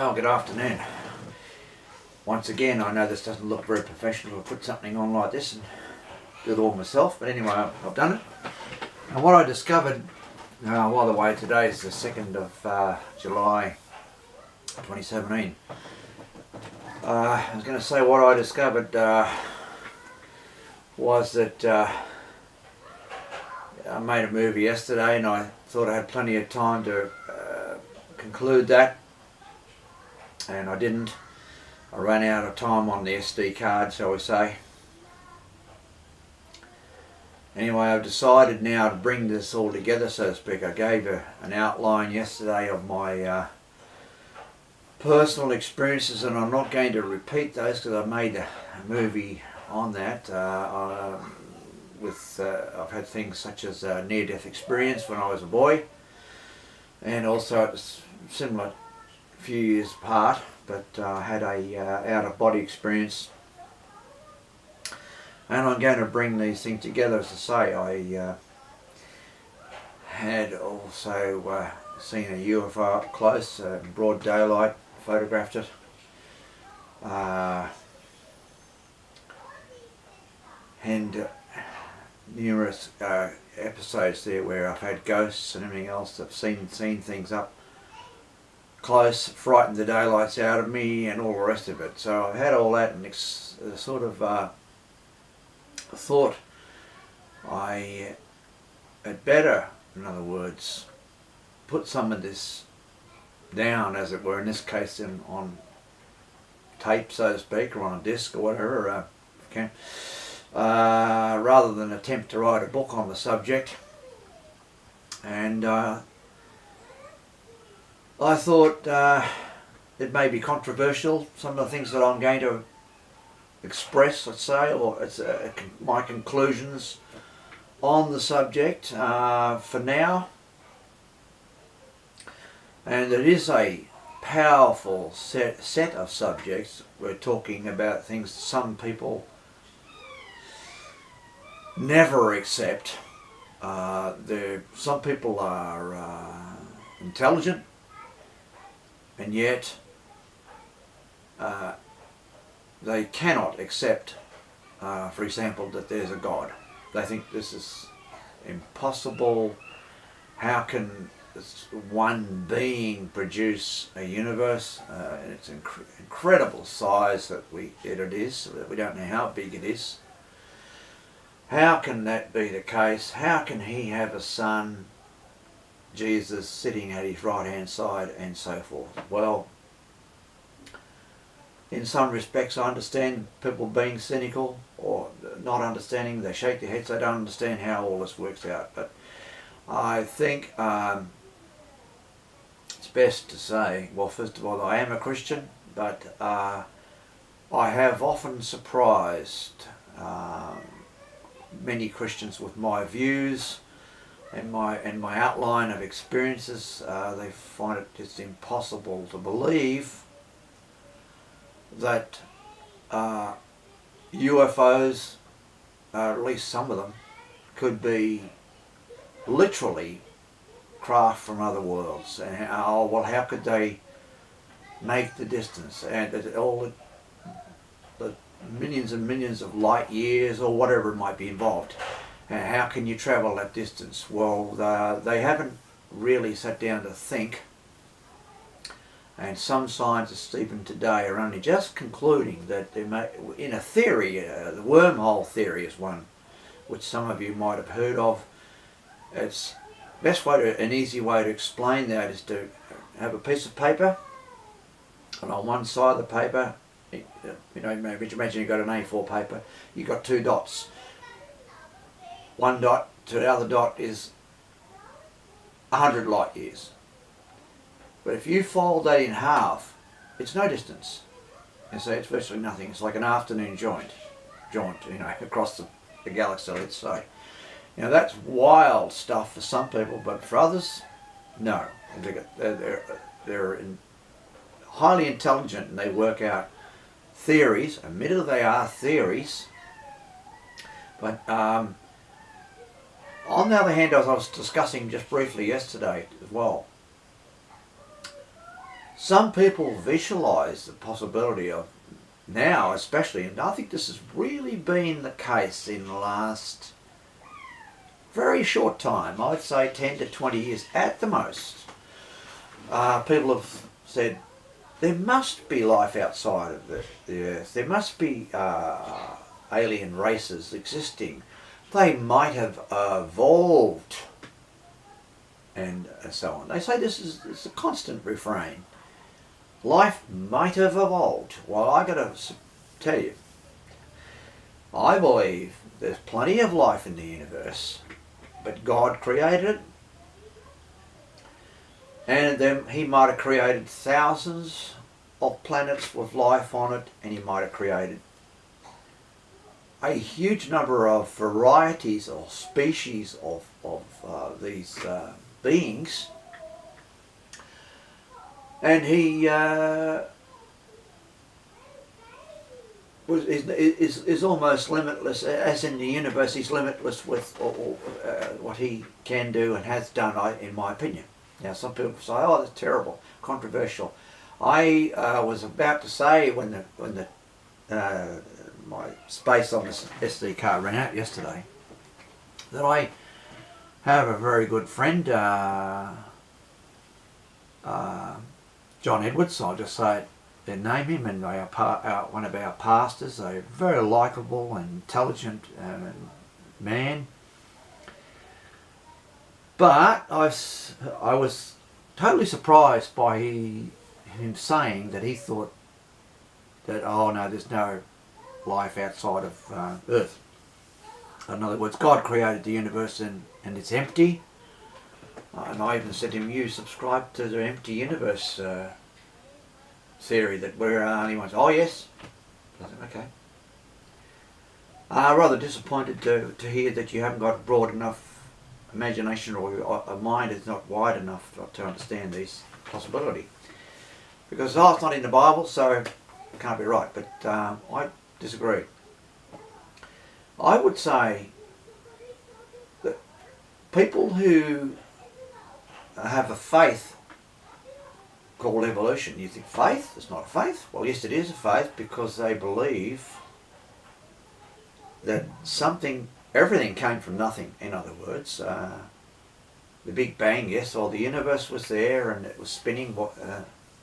Well, good afternoon. Once again, I know this doesn't look very professional to put something on like this and do it all myself, but anyway, I've done it. And what I discovered, by the way, today is the 2nd of July 2017. I was going to say what I discovered was that I made a movie yesterday and I thought I had plenty of time to conclude that, and I didn't. I ran out of time on the SD card, shall we say. Anyway, I've decided now to bring this all together, so to speak. I gave an outline yesterday of my personal experiences, and I'm not going to repeat those because I made a movie on that. I've had things such as near-death experience when I was a boy, and also it's similar, few years apart, but I had a out-of-body experience. And I'm going to bring these things together. As I say, I had also seen a UFO up close, in broad daylight, photographed it. And numerous episodes there where I've had ghosts and everything else. I've seen things up close, frightened the daylights out of me and all the rest of it. So I've had all that and sort of thought I had better, in other words, put some of this down, as it were, in this case on tape, so to speak, or on a disc or whatever, rather than attempt to write a book on the subject. And I thought it may be controversial, some of the things that I'm going to express, let's say, or it's my conclusions on the subject for now. And it is a powerful set of subjects. We're talking about things some people never accept. Some people are intelligent, and yet they cannot accept, for example, that there's a God. They think this is impossible. How can this one being produce a universe? And it's incredible size that it is. We don't know how big it is. How can that be the case? How can he have a son, Jesus, sitting at his right hand side, and so forth? Well, in some respects I understand people being cynical or not understanding. They shake their heads, they don't understand how all this works out. But I think it's best to say, well, first of all, I am a Christian, but I have often surprised many Christians with my views and my outline of experiences. They find it just impossible to believe that UFOs, at least some of them, could be literally craft from other worlds. And how could they make the distance and all the millions and millions of light years or whatever might be involved? And how can you travel that distance? Well, they haven't really sat down to think. And some scientists even today are only just concluding that they may, in a theory, the wormhole theory is one which some of you might have heard of. It's an easy way to explain that is to have a piece of paper, and on one side of the paper, imagine you've got an A4 paper, you've got two dots. One dot to the other dot is 100 light years. But if you fold that in half, it's no distance. And so it's virtually nothing. It's like an afternoon jaunt, across the galaxy, let's say. That's wild stuff for some people, but for others, no. They're highly intelligent and they work out theories. Admittedly, they are theories. But on the other hand, as I was discussing just briefly yesterday as well, some people visualize the possibility of now, especially, and I think this has really been the case in the last very short time, I'd say 10 to 20 years at the most. People have said there must be life outside of the earth. There must be alien races existing. They might have evolved, and so on. They say this is a constant refrain. Life might have evolved. Well, I got to tell you, I believe there's plenty of life in the universe, but God created it, and then He might have created thousands of planets with life on it, and He might have created a huge number of varieties or species of these beings, and He is almost limitless, as in the universe He's limitless with what He can do and has done, in my opinion. Now some people say, oh, that's terrible, controversial. I was about to say when my space on this SD card ran out yesterday, that I have a very good friend, John Edwards. I'll just say it, then name him, and they are one of our pastors. A very likeable and intelligent man. But I was totally surprised by him saying that he thought that, oh no, there's no life outside of Earth. In other words, God created the universe and it's empty. And I even said to him, you subscribe to the empty universe theory that we're the only ones. Oh yes. I said, okay. Rather disappointed to hear that you haven't got a broad enough imagination, or a mind is not wide enough to understand these possibility. Because it's not in the Bible, so it can't be right. But I disagree. I would say that people who have a faith called evolution, you think faith? It's not a faith. Well, yes, it is a faith, because they believe that everything came from nothing. In other words, the Big Bang, yes, or the universe was there and it was spinning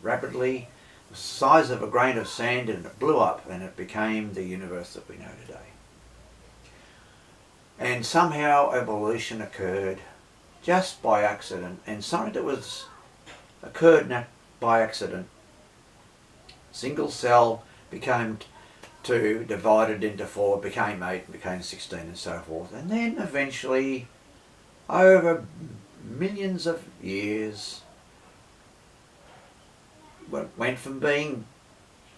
rapidly, the size of a grain of sand, and it blew up and it became the universe that we know today. And somehow evolution occurred just by accident, and something that occurred by accident. Single cell became 2, divided into 4, became 8, became 16, and so forth. And then eventually, over millions of years, went from being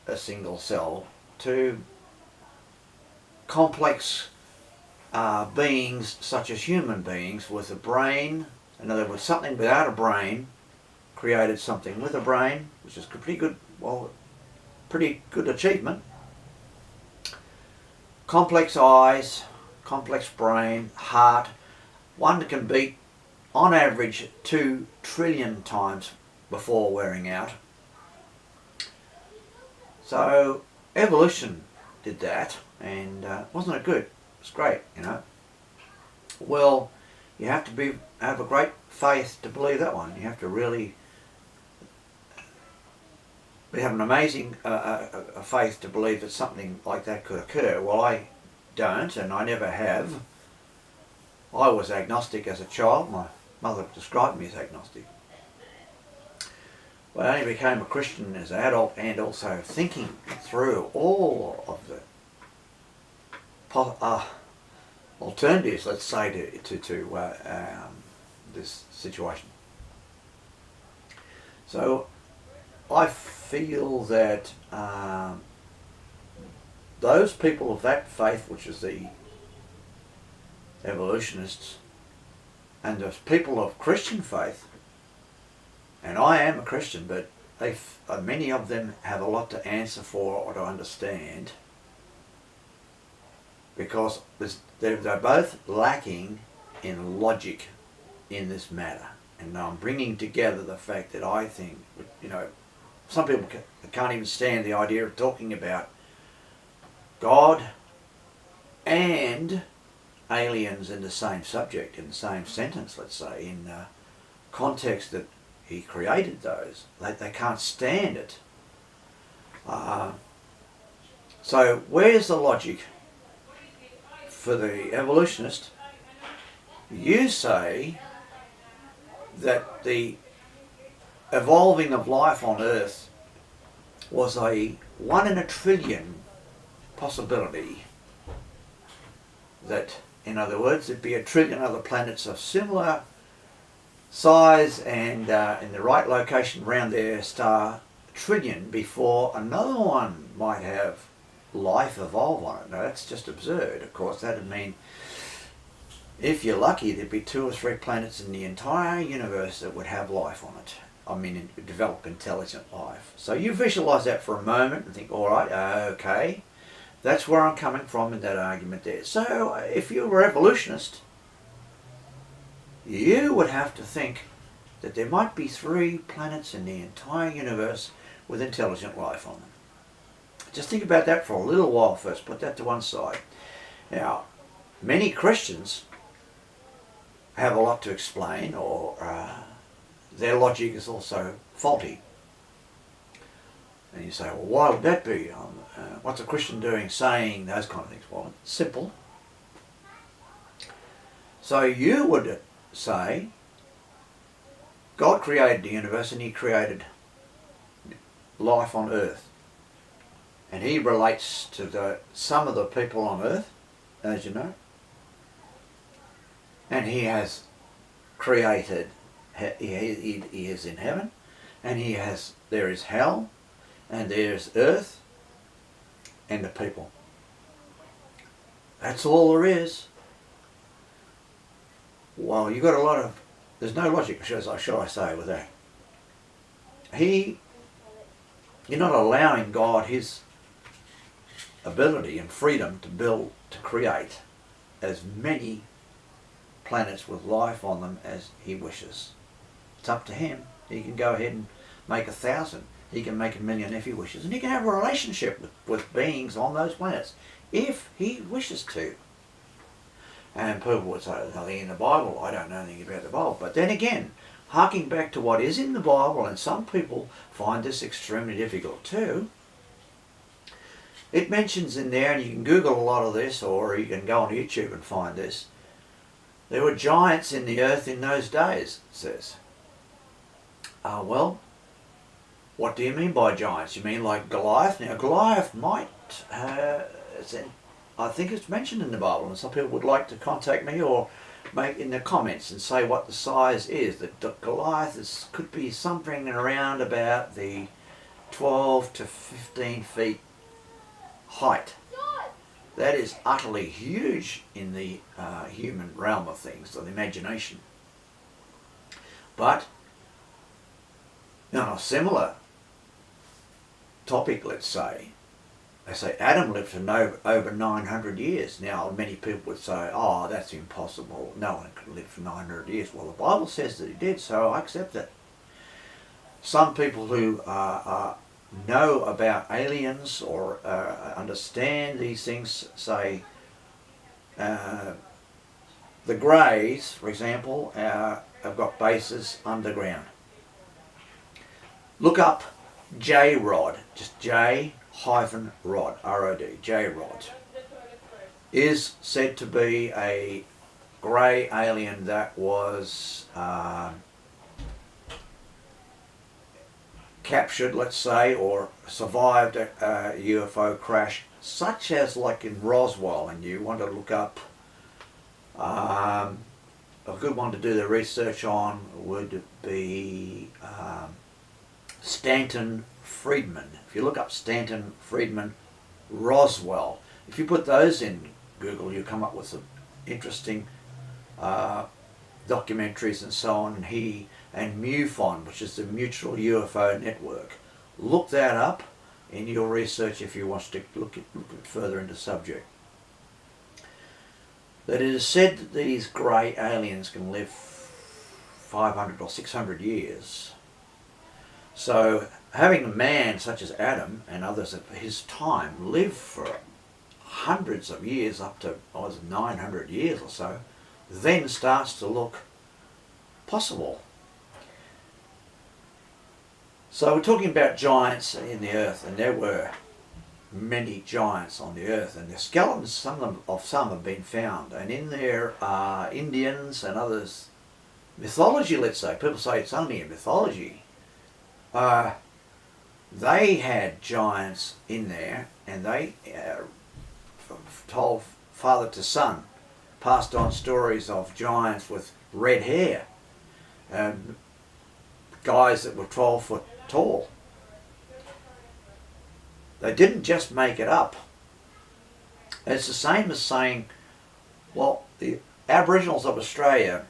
a single cell to complex beings such as human beings with a brain. In other words, something without a brain created something with a brain, which is pretty good achievement. Complex eyes, complex brain, heart, one that can beat on average 2 trillion times before wearing out. So evolution did that, and wasn't it good? It's great, you know. Well, you have to have a great faith to believe that one. You have to really have an amazing a faith to believe that something like that could occur. Well, I don't, and I never have. I was agnostic as a child. My mother described me as agnostic. But I only became a Christian as an adult, and also thinking through all of the alternatives, let's say, to this situation. So I feel that those people of that faith, which is the evolutionists, and the people of Christian faith, and I am a Christian, but many of them have a lot to answer for or to understand, because they're both lacking in logic in this matter. And I'm bringing together the fact that I think, you know, some people can't even stand the idea of talking about God and aliens in the same subject, in the same sentence, let's say, in context that he created those. They can't stand it. So where's the logic for the evolutionist? You say that the evolving of life on Earth was a 1 in a trillion possibility. That, in other words, there'd be a trillion other planets of similar size and in the right location around their star, a trillion, before another one might have life evolve on it. Now that's just absurd. Of course, that'd mean, if you're lucky, there'd be 2 or 3 planets in the entire universe that would have life on it. I mean, develop intelligent life. So you visualize that for a moment and think, all right, okay, that's where I'm coming from in that argument there. So if you were evolutionist, you would have to think that there might be 3 planets in the entire universe with intelligent life on them. Just think about that for a little while first. Put that to one side. Now, many Christians have a lot to explain, or their logic is also faulty. And you say, well, why would that be? What's a Christian doing saying those kind of things? Well, it's simple. So you would say, God created the universe and he created life on Earth. And he relates to some of the people on Earth, as you know. And he has created, he is in heaven, and there is hell, and there's earth, and the people. That's all there is. Well, you've got there's no logic, shall I say, with that. You're not allowing God his ability and freedom to create as many planets with life on them as he wishes. It's up to him. He can go ahead and make 1,000. He can make 1,000,000 if he wishes. And he can have a relationship with beings on those planets if he wishes to. And people would say, there's nothing in the Bible. I don't know anything about the Bible. But then again, harking back to what is in the Bible, and some people find this extremely difficult too, it mentions in there, and you can Google a lot of this, or you can go on YouTube and find this, there were giants in the earth in those days, it says. Well, what do you mean by giants? You mean like Goliath? Now, Goliath might, I think it's mentioned in the Bible, and some people would like to contact me or make in the comments and say what the size is. That Goliath could be something around about the 12 to 15 feet height. That is utterly huge in the human realm of things, of the imagination. But on a similar topic, let's say, they say Adam lived for over 900 years. Now, many people would say, oh, that's impossible. No one could live for 900 years. Well, the Bible says that he did, so I accept it. Some people who know about aliens or understand these things say the Greys, for example, have got bases underground. Look up J-Rod, just J-Rod, R-O-D, J-Rod, is said to be a grey alien that was captured, let's say, or survived a UFO crash, such as like in Roswell, and you want to look up a good one to do the research on would be Stanton Friedman. If you look up Stanton Friedman Roswell, if you put those in Google, you come up with some interesting documentaries and so on. And MUFON, which is the Mutual UFO Network. Look that up in your research if you want to look further into the subject. That it is said that these grey aliens can live 500 or 600 years. So having a man such as Adam and others of his time live for hundreds of years, up to 900 years or so, then starts to look possible. So we're talking about giants in the earth, and there were many giants on the earth, and the skeletons, some have been found, and in there are Indians and others mythology, let's say. People say it's only a mythology. They had giants in there, and they told father to son, passed on stories of giants with red hair, guys that were 12 foot tall. They didn't just make it up. It's the same as saying, well, the Aboriginals of Australia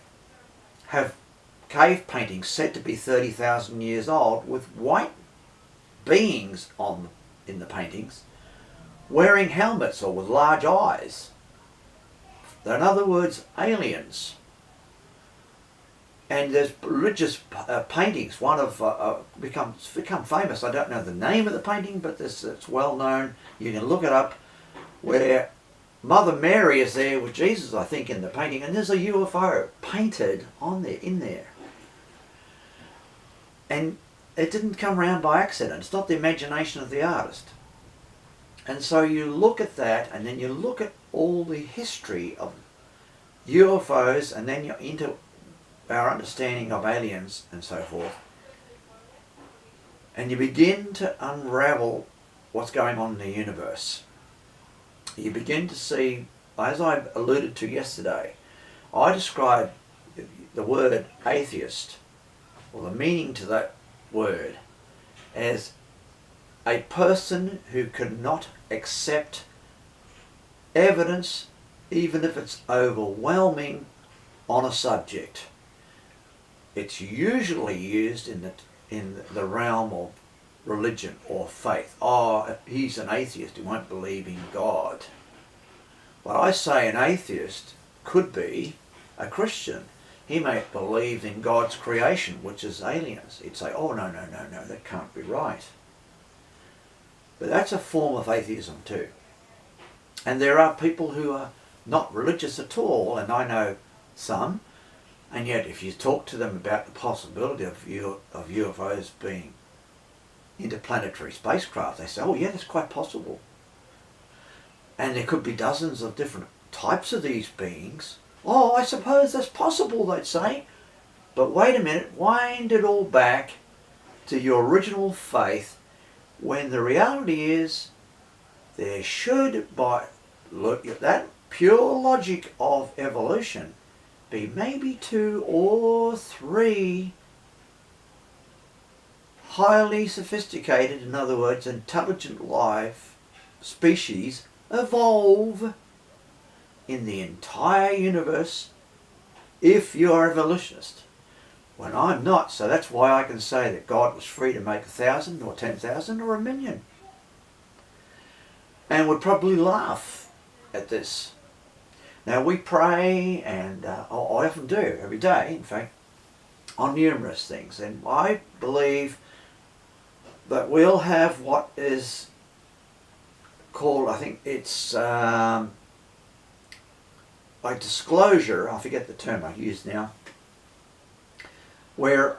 have cave paintings said to be 30,000 years old with white beings in the paintings wearing helmets or with large eyes. They're, in other words, aliens. And there's religious paintings. One of become famous. I don't know the name of the painting, but it's well known. You can look it up, where Mother Mary is there with Jesus, I think, in the painting, and there's a UFO painted in there. And it didn't come around by accident. It's not the imagination of the artist. And so you look at that, and then you look at all the history of UFOs, and then you're into our understanding of aliens and so forth, and you begin to unravel what's going on in the universe. You begin to see, as I alluded to yesterday, I described the word atheist, or the meaning to that word, as a person who cannot accept evidence, even if it's overwhelming, on a subject. It's usually used in the realm of religion or faith. Oh, he's an atheist, he won't believe in God. But I say an atheist could be a Christian. He may believe in God's creation, which is aliens. He'd say, oh, no, that can't be right. But that's a form of atheism too. And there are people who are not religious at all, and I know some, and yet if you talk to them about the possibility of UFOs being interplanetary spacecraft, they say, oh yeah, that's quite possible. And there could be dozens of different types of these beings. Oh, I suppose that's possible, they'd say. But wait a minute, wind it all back to your original faith, when the reality is there should, by look at that pure logic of evolution, be maybe 2 or 3 highly sophisticated, in other words, intelligent life species evolve in the entire universe if you're evolutionist. When I'm not, so that's why I can say that God was free to make 1,000 or 10,000 or 1,000,000. And would probably laugh at this. Now we pray, and I often do, every day in fact, on numerous things. And I believe that we'll have what is called, I think it's a disclosure, I forget the term I use now, where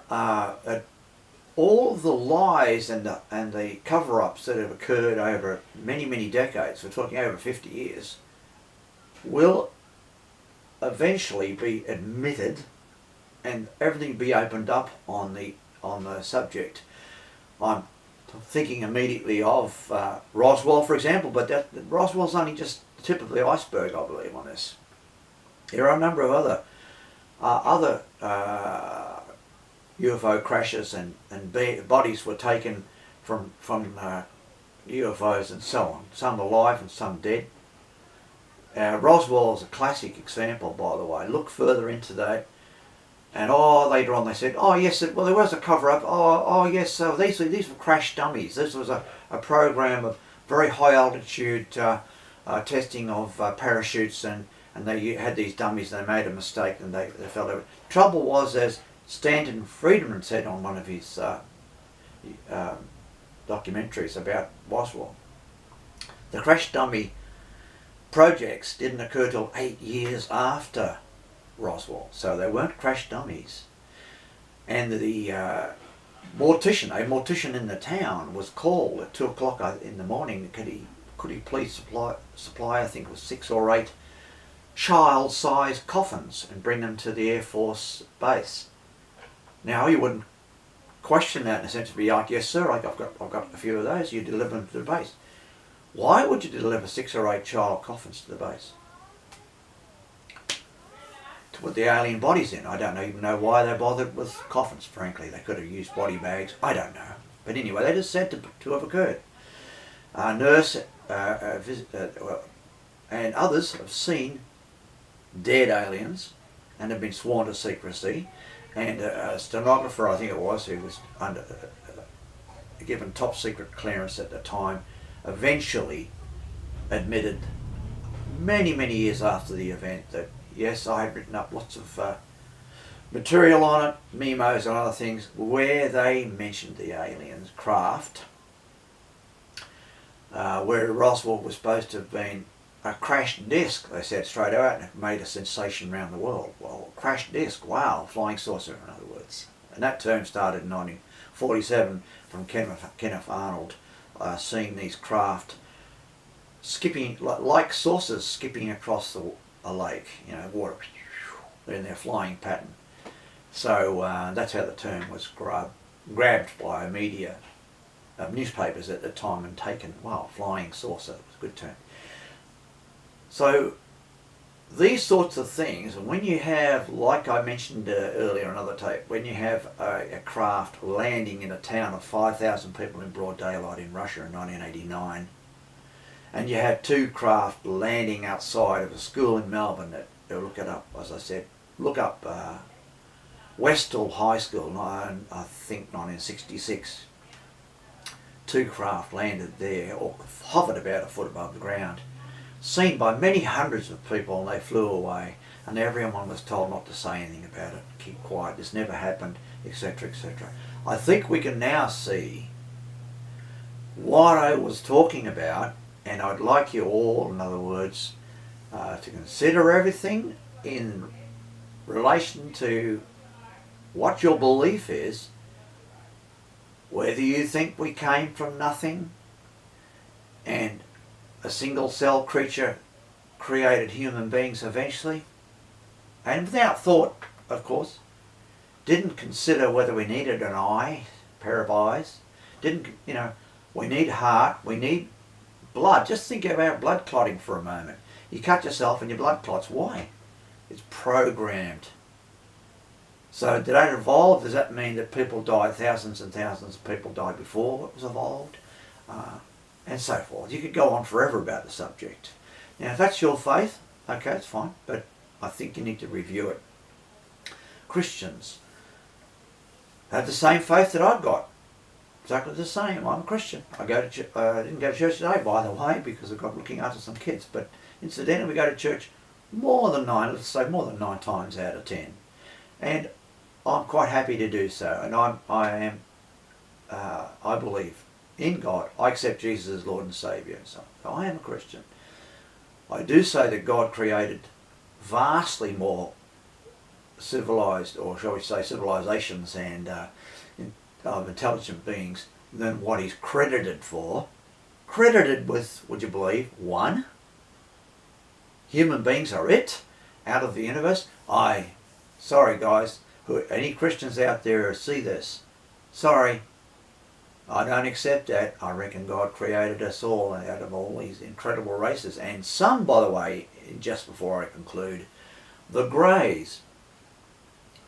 all of the lies and the cover-ups that have occurred over many decades, we're talking over 50 years, will eventually be admitted and everything be opened up on the subject. I'm thinking immediately of Roswell, for example, but Roswell's only just the tip of the iceberg, I believe, on this. There are a number of other UFO crashes, and bodies were taken from UFOs and so on. Some alive and some dead. Roswell is a classic example, by the way. Look further into that. And later on they said, oh yes, well there was a cover-up. Oh yes, so these were crash dummies. This was a program of very high altitude testing of parachutes, and they had these dummies, and they made a mistake and they fell over. Trouble was, as Stanton Friedman said on one of his documentaries about Roswell. The crash dummy projects didn't occur till 8 years after Roswell, so they weren't crash dummies. And the a mortician in the town was called at 2 o'clock in the morning. Could he please supply I think it was 6 or 8 child-sized coffins and bring them to the Air Force base. Now you wouldn't question that in a sense to be like, yes sir, I've got a few of those, you deliver them to the base. Why would you deliver 6 or 8 child coffins to the base? To put the alien bodies in. I don't even know why they bothered with coffins, frankly. They could have used body bags, I don't know. But anyway, that is said to have occurred. A nurse and others have seen dead aliens and have been sworn to secrecy, and a stenographer, I think it was, who was given top secret clearance at the time, eventually admitted many years after the event that yes, I had written up lots of material on it, memos and other things, where they mentioned the aliens craft, where Roswell was supposed to have been a crashed disc, they said straight out, and it made a sensation around the world. Well, crashed disc, wow, flying saucer in other words. And that term started in 1947 from Kenneth Arnold, seeing these craft skipping, like saucers skipping across a lake, you know, water, in their flying pattern. So that's how the term was grabbed by media, newspapers at the time and taken. Wow, flying saucer, it was a good term. So these sorts of things, and when you have, like I mentioned earlier on another tape, when you have a craft landing in a town of 5,000 people in broad daylight in Russia in 1989, and you have 2 craft landing outside of a school in Melbourne that, look it up, as I said, look up Westall High School, I think 1966. 2 craft landed there, or hovered about a foot above the ground, seen by many hundreds of people, and they flew away, and everyone was told not to say anything about it, keep quiet, this never happened, etc, etc. I think we can now see what I was talking about, and I'd like you all, in other words, to consider everything in relation to what your belief is, whether you think we came from nothing and a single cell creature created human beings eventually, and without thought, of course, didn't consider whether we needed an eye, pair of eyes, we need heart, we need blood. Just think about blood clotting for a moment. You cut yourself and your blood clots. Why? It's programmed. So did that evolve? Does that mean that people died, thousands and thousands of people died before it was evolved? And so forth. You could go on forever about the subject. Now if that's your faith, okay, it's fine, but I think you need to review it. Christians have the same faith that I've got. Exactly the same. I'm a Christian. I didn't go to church today, by the way, because I've got looking after some kids, but incidentally we go to church more than 9 times out of 10. And I'm quite happy to do so, and I believe in God. I accept Jesus as Lord and Saviour, so I am a Christian. I do say that God created vastly more civilized, or shall we say civilizations and of intelligent beings than what he's credited for. Credited with, would you believe, 1? Human beings are it out of the universe. Sorry guys, any Christians out there who see this, sorry, I don't accept that. I reckon God created us all out of all these incredible races. And some, by the way, just before I conclude, the Greys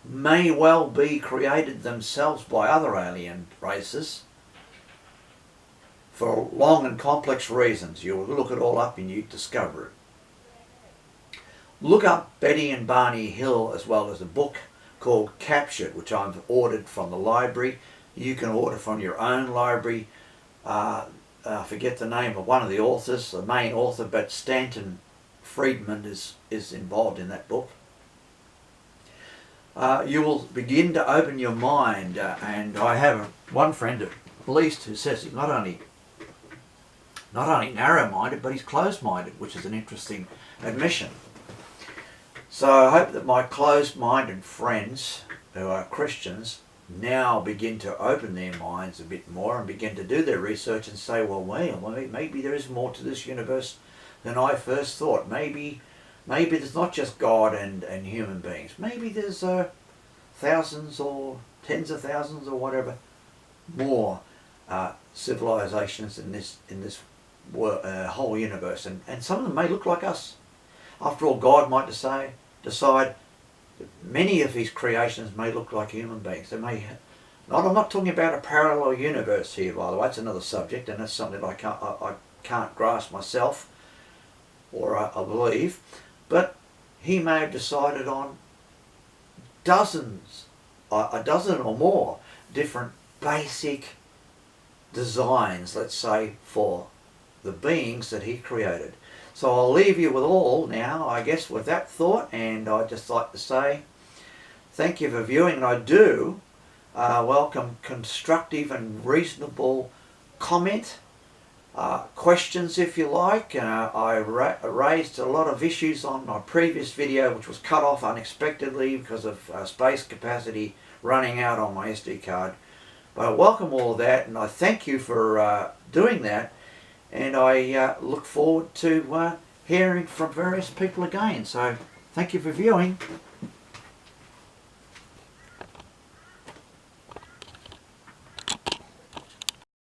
may well be created themselves by other alien races for long and complex reasons. You'll look it all up and you discover it. Look up Betty and Barney Hill, as well as a book called Captured, which I've ordered from the library. You can order from your own library. I forget the name of one of the authors, the main author, but Stanton Friedman is involved in that book. You will begin to open your mind, and I have one friend least who says he's not only narrow-minded, but he's closed-minded, which is an interesting admission. So I hope that my closed-minded friends who are Christians now begin to open their minds a bit more and begin to do their research and say, well, maybe there is more to this universe than I first thought. Maybe there's not just God and human beings. Maybe there's thousands or tens of thousands or whatever more civilizations in this whole universe, and some of them may look like us. After all, God might decide that many of his creations may look like human beings. They may not. I'm not talking about a parallel universe here, by the way. That's another subject, and that's something that I can't grasp myself, or I believe. But he may have decided on a dozen or more different basic designs, let's say, for the beings that he created. So I'll leave you with all now, I guess, with that thought, and I'd just like to say thank you for viewing, and I do welcome constructive and reasonable comment, questions if you like. I raised a lot of issues on my previous video, which was cut off unexpectedly because of space capacity running out on my SD card. But I welcome all of that, and I thank you for doing that. And I look forward to hearing from various people again. So thank you for viewing.